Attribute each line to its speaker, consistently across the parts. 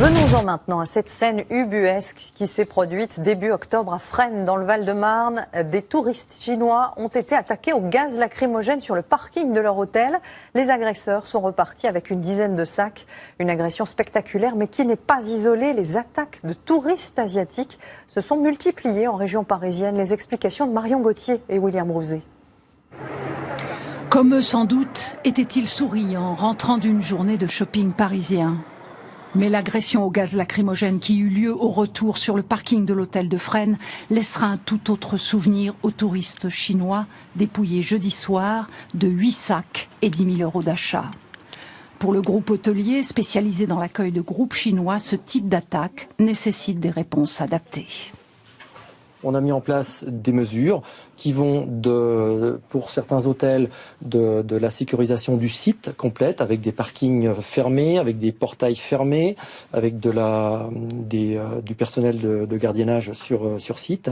Speaker 1: Venons-en maintenant à cette scène ubuesque qui s'est produite début octobre à Fresnes, dans le Val-de-Marne. Des touristes chinois ont été attaqués au gaz lacrymogène sur le parking de leur hôtel. Les agresseurs sont repartis avec une dizaine de sacs. Une agression spectaculaire, mais qui n'est pas isolée. Les attaques de touristes asiatiques se sont multipliées en région parisienne. Les explications de Marion Gauthier et William Rouzet.
Speaker 2: Comme eux sans doute, était-il souriant rentrant d'une journée de shopping parisien. Mais l'agression au gaz lacrymogène qui eut lieu au retour sur le parking de l'hôtel de Fresnes laissera un tout autre souvenir aux touristes chinois dépouillés jeudi soir de 8 sacs et 10 000 euros d'achat. Pour le groupe hôtelier spécialisé dans l'accueil de groupes chinois, ce type d'attaque nécessite des réponses adaptées.
Speaker 3: On a mis en place des mesures qui vont pour certains hôtels de la sécurisation du site complète, avec des parkings fermés, avec des portails fermés, avec du personnel de gardiennage sur site.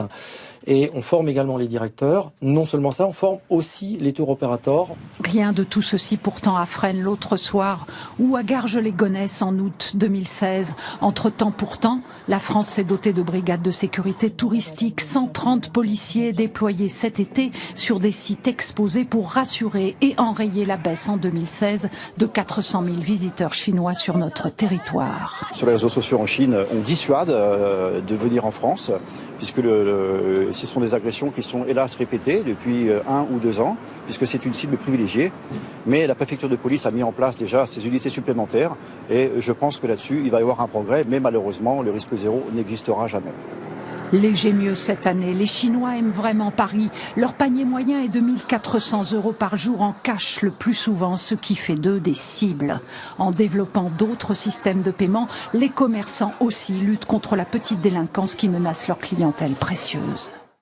Speaker 3: Et on forme également les directeurs. Non seulement ça, on forme aussi les tour opérateurs.
Speaker 2: Rien de tout ceci pourtant à Fresnes l'autre soir ou à Garges-les-Gonesse en août 2016. Entre-temps pourtant, la France s'est dotée de brigades de sécurité touristique. 130 policiers déployés cet été sur des sites exposés pour rassurer et enrayer la baisse en 2016 de 400 000 visiteurs chinois sur notre territoire.
Speaker 4: Sur les réseaux sociaux en Chine, on dissuade de venir en France, puisque ce sont des agressions qui sont hélas répétées depuis 1 ou 2 ans, puisque c'est une cible privilégiée. Mais la préfecture de police a mis en place déjà ces unités supplémentaires et je pense que là-dessus, il va y avoir un progrès, mais malheureusement, le risque zéro n'existera jamais.
Speaker 2: Léger mieux cette année, les Chinois aiment vraiment Paris. Leur panier moyen est de 1 400 € par jour en cash le plus souvent, ce qui fait d'eux des cibles. En développant d'autres systèmes de paiement, les commerçants aussi luttent contre la petite délinquance qui menace leur clientèle précieuse.